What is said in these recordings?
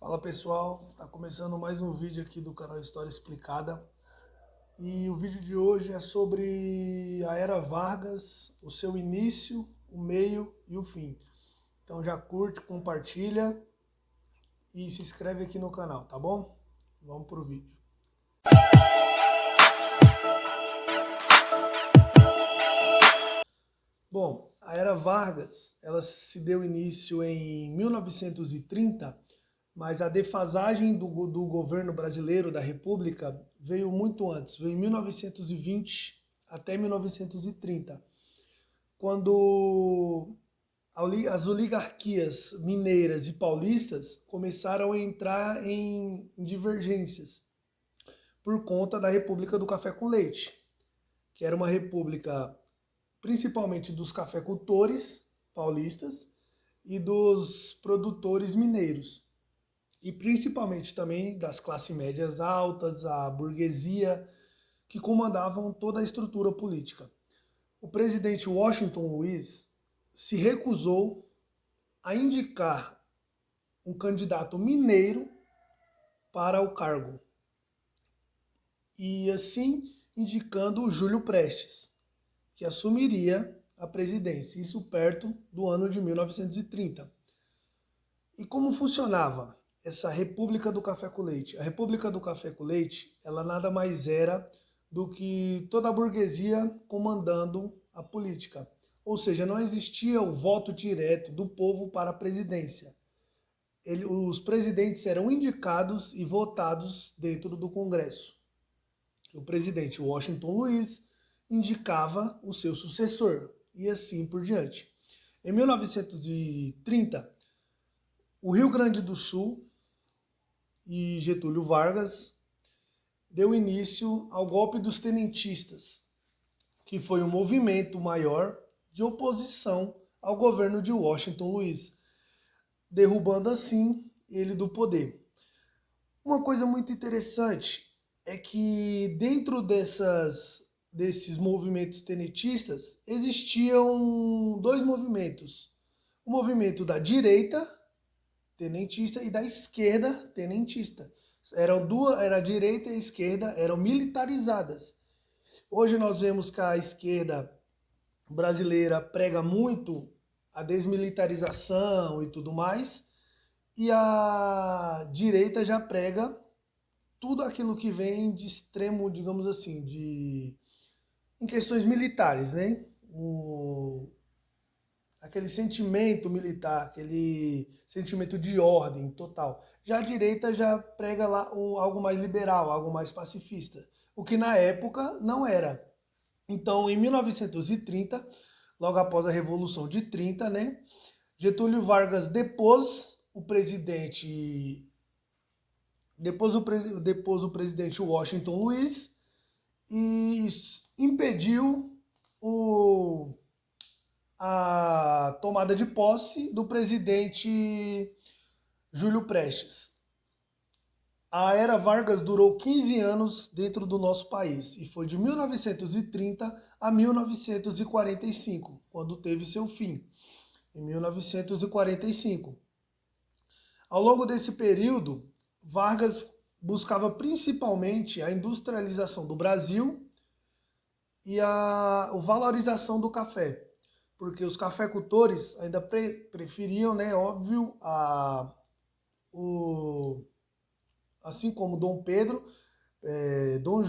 Fala pessoal, tá começando mais um vídeo aqui do canal História Explicada e o vídeo de hoje é sobre a Era Vargas, o seu início, o meio e o fim. Então já curte, compartilha e se inscreve aqui no canal, tá bom? Vamos pro vídeo. Bom, a Era Vargas, ela se deu início em 1930, mas a defasagem do governo brasileiro, da República, veio muito antes, veio em 1920 até 1930, quando as oligarquias mineiras e paulistas começaram a entrar em divergências por conta da República do Café com Leite, que era uma república principalmente dos cafeicultores paulistas e dos produtores mineiros, e principalmente também das classes médias altas, a burguesia, que comandavam toda a estrutura política. O presidente Washington Luiz se recusou a indicar um candidato mineiro para o cargo, e assim indicando o Júlio Prestes, que assumiria a presidência, isso perto do ano de 1930. E como funcionava essa República do Café com Leite? A República do Café com Leite, ela nada mais era do que toda a burguesia comandando a política. Ou seja, não existia o voto direto do povo para a presidência. Os presidentes eram indicados e votados dentro do Congresso. O presidente Washington Luiz indicava o seu sucessor, e assim por diante. Em 1930, o Rio Grande do Sul e Getúlio Vargas deu início ao golpe dos tenentistas, que foi um movimento maior de oposição ao governo de Washington Luiz, derrubando assim ele do poder. Uma coisa muito interessante é que dentro desses movimentos tenentistas existiam dois movimentos: o movimento da direita tenentista e da esquerda tenentista. Era a direita e a esquerda eram militarizadas. Hoje nós vemos que a esquerda brasileira prega muito a desmilitarização e tudo mais, e a direita já prega tudo aquilo que vem de extremo, digamos assim, em questões militares, né? Aquele sentimento militar, aquele sentimento de ordem total. Já a direita já prega lá algo mais liberal, algo mais pacifista, o que na época não era. Então, em 1930, logo após a Revolução de 30, né, Getúlio Vargas depôs o presidente Washington Luiz e impediu a tomada de posse do presidente Júlio Prestes. A Era Vargas durou 15 anos dentro do nosso país e foi de 1930 a 1945, quando teve seu fim, em 1945. Ao longo desse período, Vargas buscava principalmente a industrialização do Brasil e a valorização do café, porque os cafeicultores ainda preferiam, né, óbvio, assim como Dom Pedro, Dom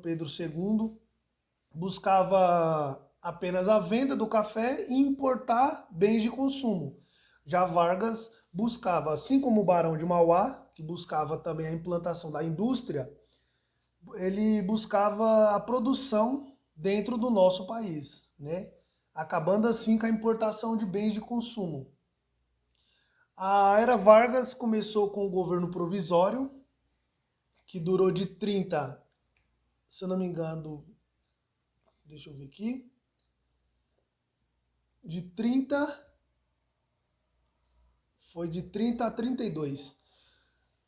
Pedro II buscava apenas a venda do café e importar bens de consumo. Já Vargas buscava, assim como o Barão de Mauá, que buscava também a implantação da indústria, ele buscava a produção dentro do nosso país, né? Acabando assim com a importação de bens de consumo. A Era Vargas começou com o governo provisório, que durou de 30, se eu não me engano, deixa eu ver aqui, foi de 30 a 32.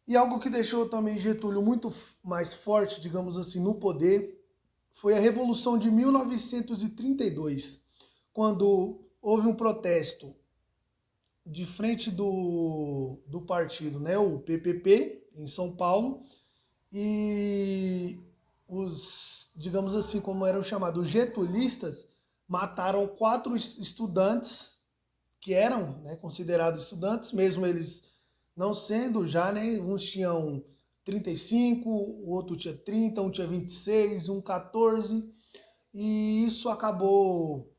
E algo que deixou também Getúlio muito mais forte, digamos assim, no poder, foi a Revolução de 1932, quando houve um protesto de frente do partido, né, o PPP, em São Paulo, e os, digamos assim, como eram chamados, getulistas, mataram 4 estudantes que eram, né, considerados estudantes, mesmo eles não sendo já, né, uns tinham 35, o outro tinha 30, um tinha 26, um 14, e isso acabou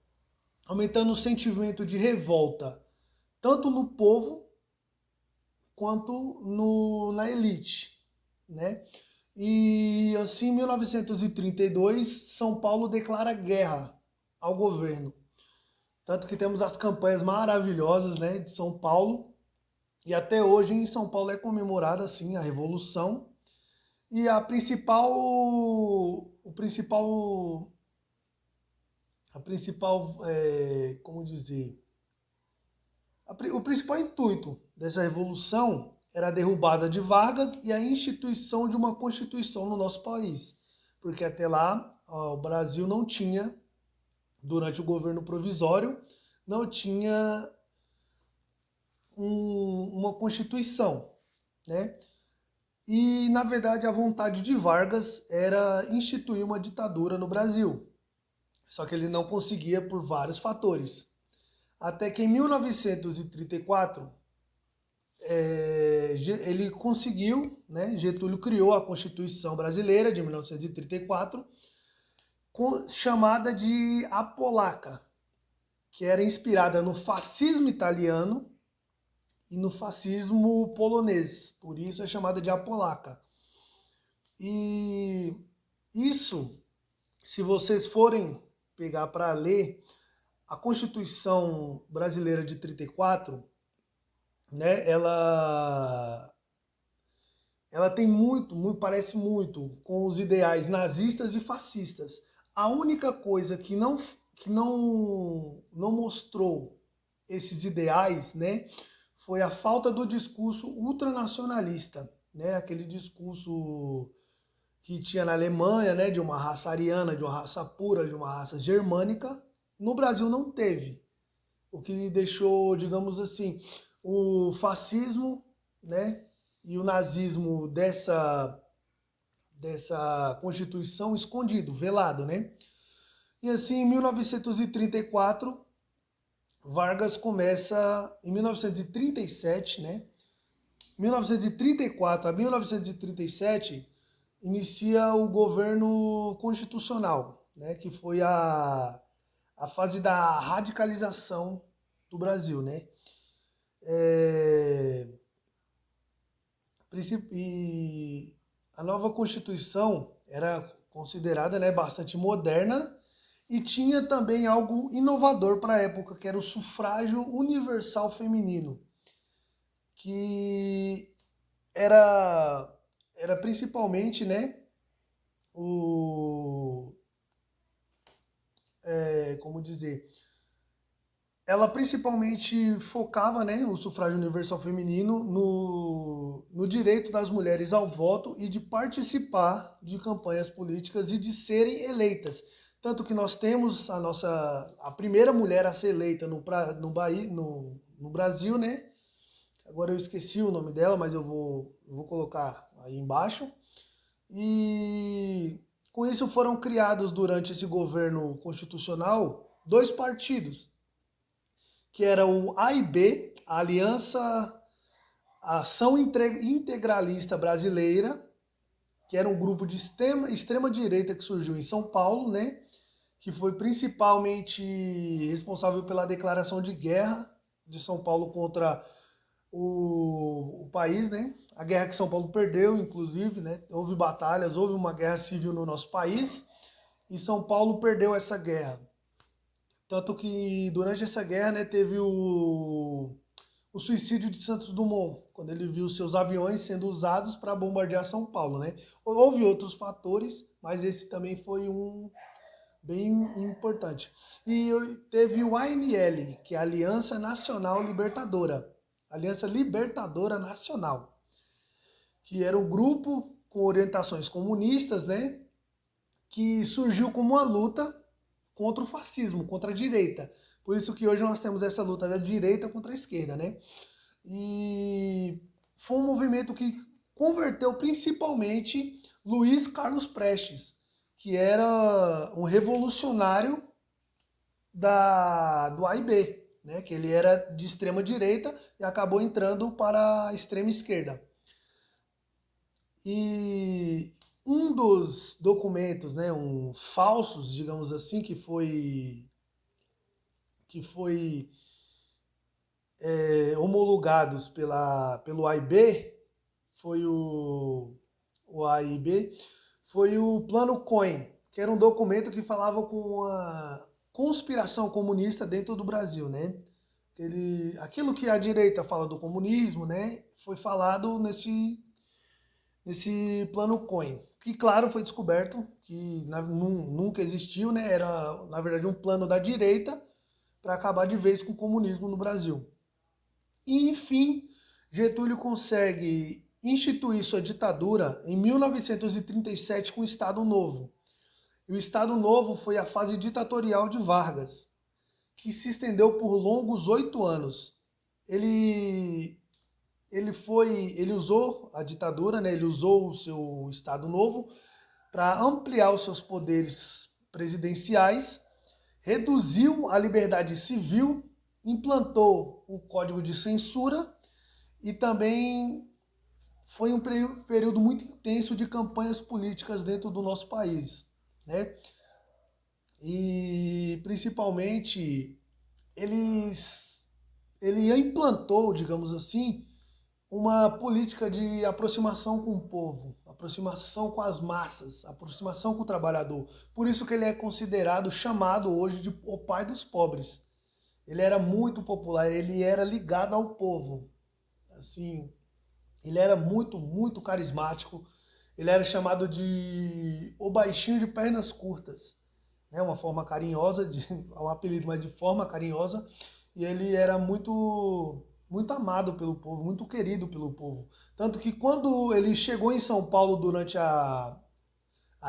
aumentando o sentimento de revolta, tanto no povo quanto na elite, né? E assim, em 1932, São Paulo declara guerra ao governo. Tanto que temos as campanhas maravilhosas, né, de São Paulo, e até hoje em São Paulo é comemorada assim a Revolução. E como dizer, o principal intuito dessa revolução era a derrubada de Vargas e a instituição de uma constituição no nosso país, porque até lá o Brasil não tinha, durante o governo provisório, não tinha uma constituição, né? E, na verdade, a vontade de Vargas era instituir uma ditadura no Brasil. Só que ele não conseguia por vários fatores. Até que em 1934, ele conseguiu, né? Getúlio criou a Constituição Brasileira de 1934, chamada de A Polaca, que era inspirada no fascismo italiano e no fascismo polonês. Por isso é chamada de A Polaca. E isso, se vocês forem pegar para ler, a Constituição Brasileira de 34, né, ela tem parece muito com os ideais nazistas e fascistas. A única coisa que não mostrou esses ideais, né, foi a falta do discurso ultranacionalista, né, aquele discurso que tinha na Alemanha, né, de uma raça ariana, de uma raça pura, de uma raça germânica. No Brasil não teve, o que deixou, digamos assim, o fascismo, né, e o nazismo dessa Constituição escondido, velado, né? E assim, em 1934, Vargas começa, em 1937, né? 1934 a 1937, inicia o governo constitucional, né? Que foi a fase da radicalização do Brasil, né? E a nova Constituição era considerada, né, bastante moderna e tinha também algo inovador para a época, que era o sufrágio universal feminino, que era principalmente, né, como dizer, ela principalmente focava, né, o sufrágio universal feminino no direito das mulheres ao voto e de participar de campanhas políticas e de serem eleitas. Tanto que nós temos a primeira mulher a ser eleita no Brasil, né? Agora eu esqueci o nome dela, mas eu vou colocar aí embaixo. E com isso foram criados durante esse governo constitucional 2 partidos, que era o A e B, a Aliança Ação Integralista Brasileira, que era um grupo de extrema direita que surgiu em São Paulo, né? Que foi principalmente responsável pela declaração de guerra de São Paulo contra o país, né? A guerra que São Paulo perdeu, inclusive, né? Houve batalhas, houve uma guerra civil no nosso país e São Paulo perdeu essa guerra. Tanto que durante essa guerra, né, teve o suicídio de Santos Dumont, quando ele viu seus aviões sendo usados para bombardear São Paulo, né? Houve outros fatores, mas esse também foi um bem importante. E teve o ANL, que é a Aliança Nacional Libertadora, Aliança Libertadora Nacional, que era um grupo com orientações comunistas, né, que surgiu como uma luta contra o fascismo, contra a direita, Por isso que hoje nós temos essa luta da direita contra a esquerda, né? E foi um movimento que converteu principalmente Luiz Carlos Prestes, que era um revolucionário do AIB, né? Que ele era de extrema direita e acabou entrando para a extrema esquerda. E um dos documentos, né, falsos, digamos assim, que foi homologados pelo AIB, o AIB, foi o Plano Cohen, que era um documento que falava com a conspiração comunista dentro do Brasil, né? Aquilo que a direita fala do comunismo, né, foi falado nesse Plano Cohen, que claro foi descoberto que nunca existiu, né? Era na verdade um plano da direita para acabar de vez com o comunismo no Brasil. E, enfim, Getúlio consegue instituir sua ditadura em 1937 com o Estado Novo. E o Estado Novo foi a fase ditatorial de Vargas, que se estendeu por longos 8 anos. Ele usou a ditadura, né? Ele usou o seu Estado Novo para ampliar os seus poderes presidenciais, reduziu a liberdade civil, implantou o Código de Censura e também foi um período muito intenso de campanhas políticas dentro do nosso país, né? E principalmente ele implantou, digamos assim, uma política de aproximação com o povo, aproximação com as massas, aproximação com o trabalhador. Por isso que ele é considerado, chamado hoje de o pai dos pobres. Ele era muito popular, ele era ligado ao povo. Assim, ele era muito, muito carismático. Ele era chamado de o baixinho de pernas curtas, né? Uma forma carinhosa, um apelido, mas de forma carinhosa. E ele era muito amado pelo povo, muito querido pelo povo. Tanto que quando ele chegou em São Paulo durante a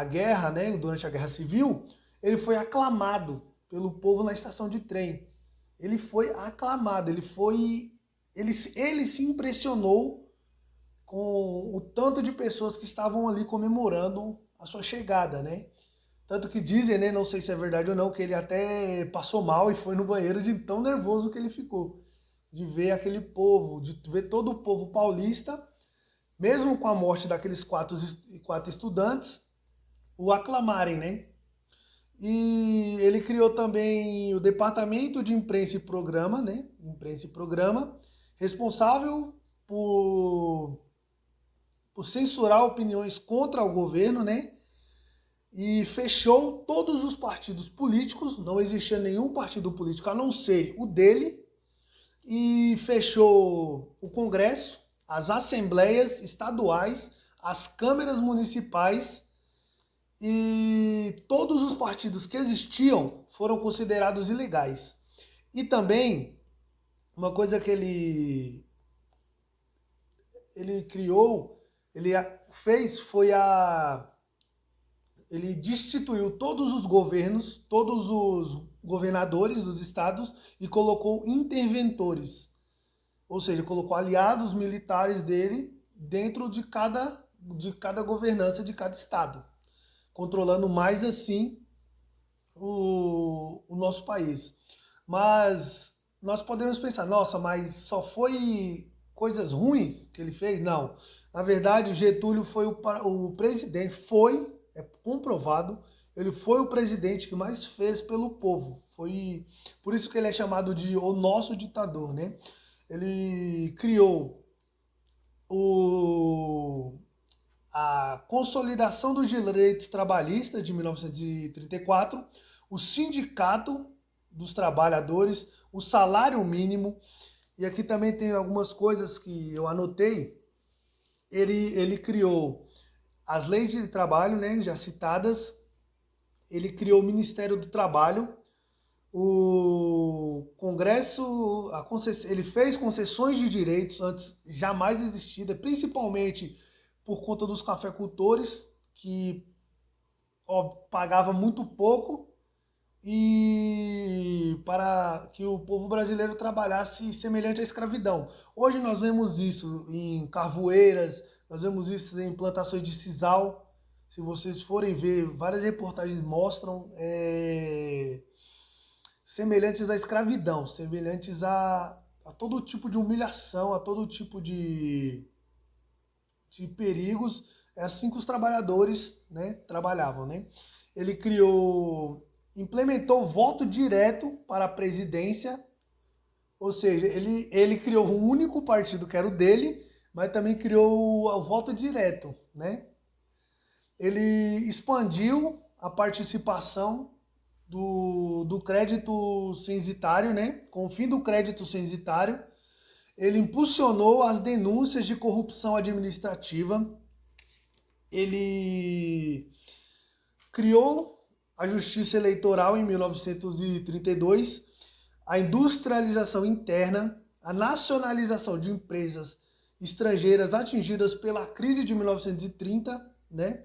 guerra, né, durante a Guerra Civil, ele foi aclamado pelo povo na estação de trem. Ele foi aclamado, ele se impressionou com o tanto de pessoas que estavam ali comemorando a sua chegada, né? Tanto que dizem, né, não sei se é verdade ou não, que ele até passou mal e foi no banheiro de tão nervoso que ele ficou. De ver aquele povo, de ver todo o povo paulista, mesmo com a morte daqueles quatro estudantes, o aclamarem, né? E ele criou também o Departamento de Imprensa e Programa, né? Imprensa e Programa, responsável por censurar opiniões contra o governo, né? E fechou todos os partidos políticos, não existia nenhum partido político a não ser o dele, e fechou o Congresso, as assembleias estaduais, as câmeras municipais, e todos os partidos que existiam foram considerados ilegais. E também, uma coisa que ele criou, ele fez foi ele destituiu todos os governos, todos os governadores dos estados e colocou interventores. Ou seja, colocou aliados militares dele dentro de cada governança de cada estado, controlando mais assim o nosso país. Mas nós podemos pensar, nossa, mas só foi coisas ruins que ele fez? Não. Na verdade, Getúlio foi o presidente, é comprovado, ele foi o presidente que mais fez pelo povo. Foi por isso que ele é chamado de o nosso ditador, né? Ele criou a Consolidação dos Direitos Trabalhistas de 1934, o Sindicato dos Trabalhadores, o Salário Mínimo, e aqui também tem algumas coisas que eu anotei. Ele criou as leis de trabalho, né, já citadas, ele criou o Ministério do Trabalho, o Congresso, ele fez concessões de direitos antes jamais existidas, principalmente por conta dos cafeicultores, que pagava muito pouco e para que o povo brasileiro trabalhasse semelhante à escravidão. Hoje nós vemos isso em carvoeiras, nós vemos isso em plantações de sisal. Se vocês forem ver, várias reportagens mostram semelhantes à escravidão, semelhantes a todo tipo de humilhação, a todo tipo de perigos. É assim que os trabalhadores, né, trabalhavam, né? Ele implementou voto direto para a presidência, ou seja, ele criou um único partido que era o dele, mas também criou o voto direto, né? Ele expandiu a participação do crédito censitário, né? Com o fim do crédito censitário, ele impulsionou as denúncias de corrupção administrativa, ele criou a Justiça Eleitoral em 1932, a industrialização interna, a nacionalização de empresas estrangeiras atingidas pela crise de 1930, né?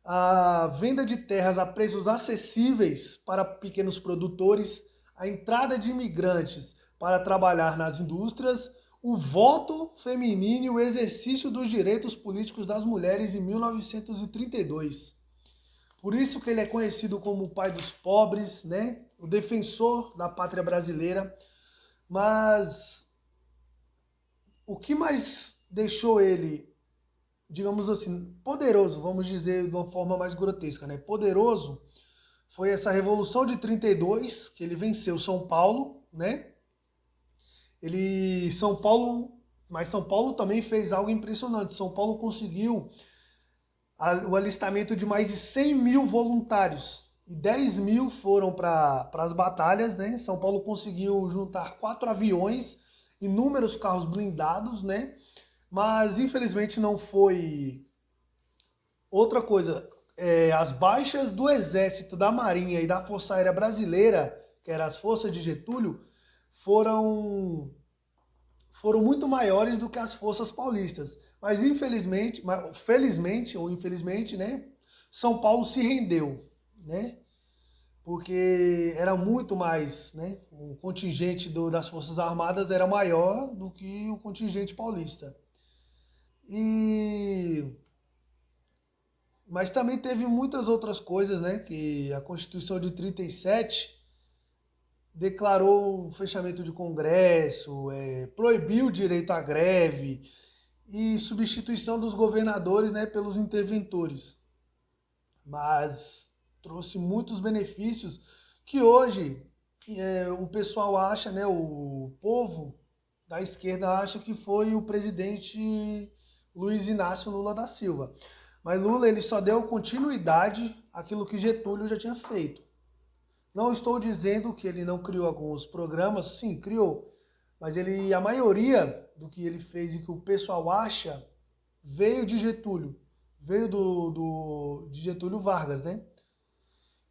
A venda de terras a preços acessíveis para pequenos produtores, a entrada de imigrantes para trabalhar nas indústrias, o voto feminino e o exercício dos direitos políticos das mulheres em 1932. Por isso que ele é conhecido como o pai dos pobres, né? O defensor da pátria brasileira. Mas o que mais deixou ele, digamos assim, poderoso, vamos dizer de uma forma mais grotesca, né? Poderoso foi essa Revolução de 32, que ele venceu São Paulo, né? Mas São Paulo também fez algo impressionante. São Paulo conseguiu o alistamento de mais de 100 mil voluntários e 10 mil foram para as batalhas, né? São Paulo conseguiu juntar 4 aviões, inúmeros carros blindados, né? Mas infelizmente não foi. Outra coisa, as baixas do Exército, da Marinha e da Força Aérea Brasileira, que eram as forças de Getúlio, foram muito maiores do que as forças paulistas. Mas felizmente ou infelizmente, né, São Paulo se rendeu, né? Porque era muito mais, né? O contingente das Forças Armadas era maior do que o contingente paulista. Mas também teve muitas outras coisas, né? Que a Constituição de 37 declarou o fechamento de Congresso, proibiu o direito à greve e substituição dos governadores, né, pelos interventores. Mas trouxe muitos benefícios que hoje o pessoal acha, né, o povo da esquerda acha que foi o presidente Luiz Inácio Lula da Silva. Mas Lula ele só deu continuidade àquilo que Getúlio já tinha feito. Não estou dizendo que ele não criou alguns programas, sim, criou. Mas a maioria do que ele fez e que o pessoal acha veio de Getúlio. Veio de Getúlio Vargas, né?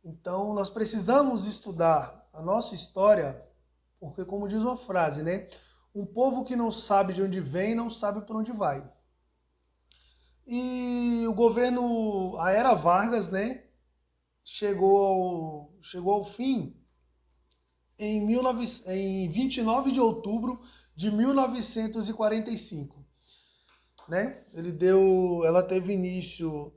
Então nós precisamos estudar a nossa história, porque como diz uma frase, né? Um povo que não sabe de onde vem, não sabe por onde vai. E o governo, a era Vargas, né? Chegou ao fim em 29 de outubro de 1945. Né? Ela teve início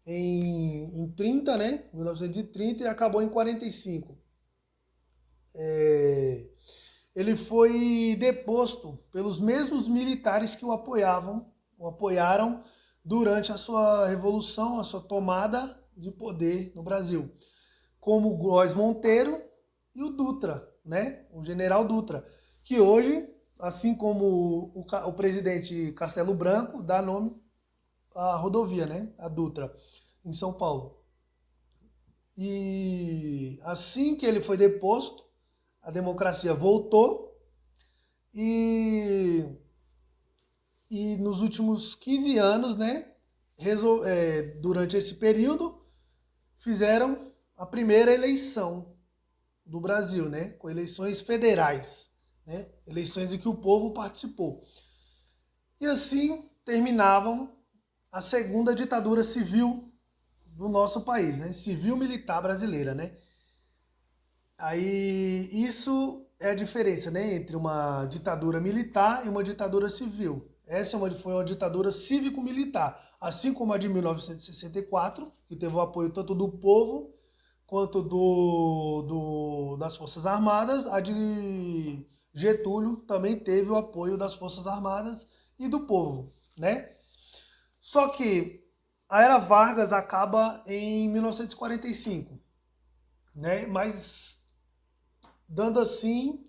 em 30, né? 1930 e acabou em 45. Ele foi deposto pelos mesmos militares que o apoiaram durante a sua revolução, a sua tomada de poder no Brasil, como o Góes Monteiro e o Dutra, né? O general Dutra, que hoje, assim como o presidente Castelo Branco, dá nome à rodovia, né? A Dutra, em São Paulo. E assim que ele foi deposto, a democracia voltou e nos últimos 15 anos, né? Durante esse período, fizeram a primeira eleição do Brasil, né? Com eleições federais, né? Eleições em que o povo participou. E assim terminavam a segunda ditadura civil do nosso país, né? Civil-militar brasileira, né? Aí isso é a diferença, né, entre uma ditadura militar e uma ditadura civil. Essa foi uma ditadura cívico-militar, assim como a de 1964, que teve o apoio tanto do povo quanto das Forças Armadas. A de Getúlio também teve o apoio das Forças Armadas e do povo, né? Só que a era Vargas acaba em 1945, né? Mas dando assim,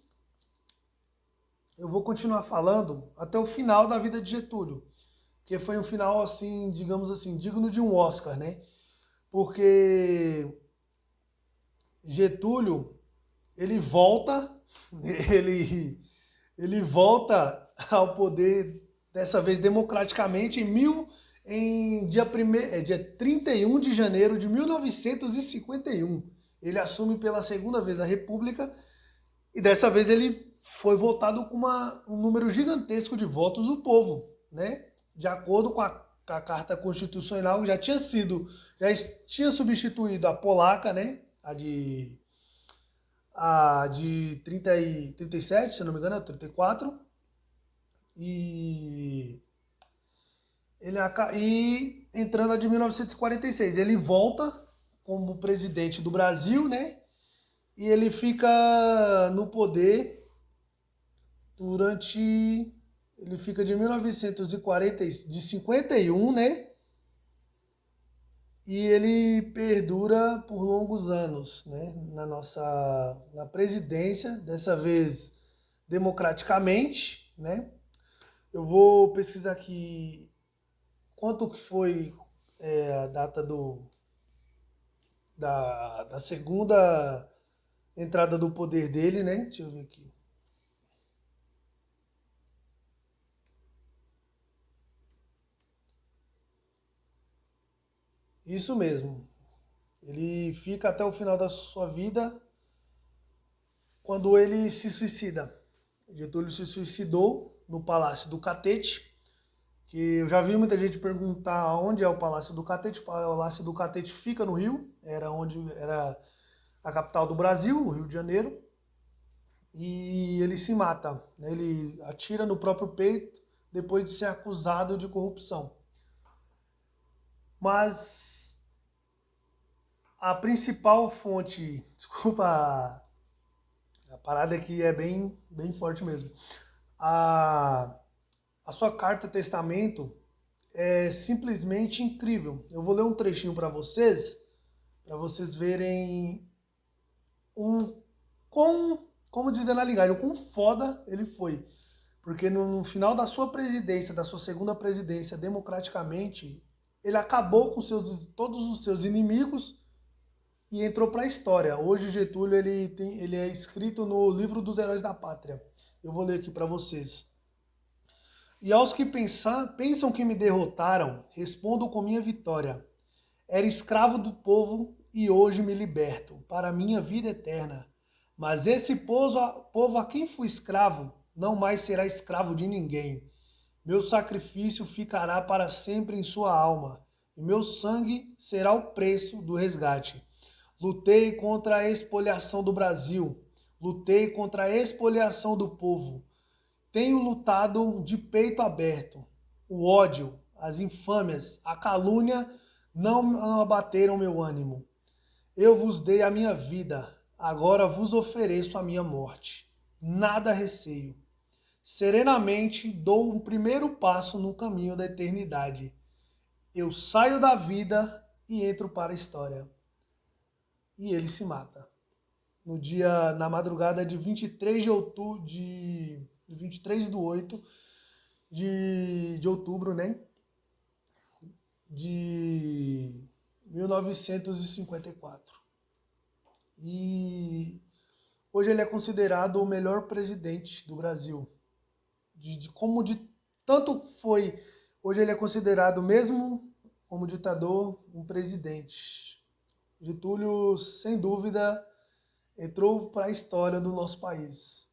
eu vou continuar falando até o final da vida de Getúlio, que foi um final assim, digamos assim, digno de um Oscar, né? Porque Getúlio, ele volta, ele ele volta ao poder dessa vez democraticamente em dia 31 de janeiro de 1951. Ele assume pela segunda vez a República e dessa vez ele foi votado com um número gigantesco de votos do povo, né? De acordo com a Carta Constitucional, já tinha substituído a polaca, né? A de 37, se não me engano, 34. E e entrando a de 1946, ele volta como presidente do Brasil, né? E ele fica no poder durante. Ele fica de 1940, de 51, né? E ele perdura por longos anos, né? Na presidência, dessa vez democraticamente, né? Eu vou pesquisar aqui quanto que foi a data da segunda entrada do poder dele, né? Deixa eu ver aqui. Isso mesmo. Ele fica até o final da sua vida quando ele se suicida. Getúlio se suicidou no Palácio do Catete, que eu já vi muita gente perguntar onde é o Palácio do Catete. O Palácio do Catete fica no Rio, era a capital do Brasil, o Rio de Janeiro, e ele se mata, né? Ele atira no próprio peito depois de ser acusado de corrupção. Mas a principal fonte, desculpa, a parada aqui é bem forte mesmo. A, a sua carta testamento é simplesmente incrível. Eu vou ler um trechinho para vocês verem um como dizer na linguagem, o quão foda ele foi. Porque no final da sua presidência, da sua segunda presidência, democraticamente, ele acabou com todos os seus inimigos e entrou para a história. Hoje Getúlio ele é escrito no livro dos heróis da pátria. Eu vou ler aqui para vocês. E aos que pensam que me derrotaram, respondo com minha vitória. Era escravo do povo e hoje me liberto para a minha vida eterna. Mas esse povo a quem fui escravo não mais será escravo de ninguém. Meu sacrifício ficará para sempre em sua alma, e meu sangue será o preço do resgate. Lutei contra a expoliação do Brasil, lutei contra a expoliação do povo. Tenho lutado de peito aberto. O ódio, as infâmias, a calúnia não abateram meu ânimo. Eu vos dei a minha vida, agora vos ofereço a minha morte. Nada receio. Serenamente dou um primeiro passo no caminho da eternidade. Eu saio da vida e entro para a história. E ele se mata. Na madrugada de 23 de outubro, de 23 do 8 de outubro, né? De 1954. E hoje ele é considerado o melhor presidente do Brasil. Como de tanto foi, hoje ele é considerado, mesmo como ditador, um presidente. Getúlio, sem dúvida, entrou para a história do nosso país.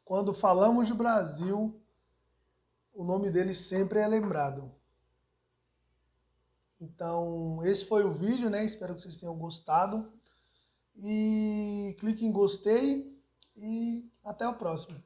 Quando falamos de Brasil, o nome dele sempre é lembrado. Então, esse foi o vídeo, né? Espero que vocês tenham gostado. e clique em gostei e até o próximo.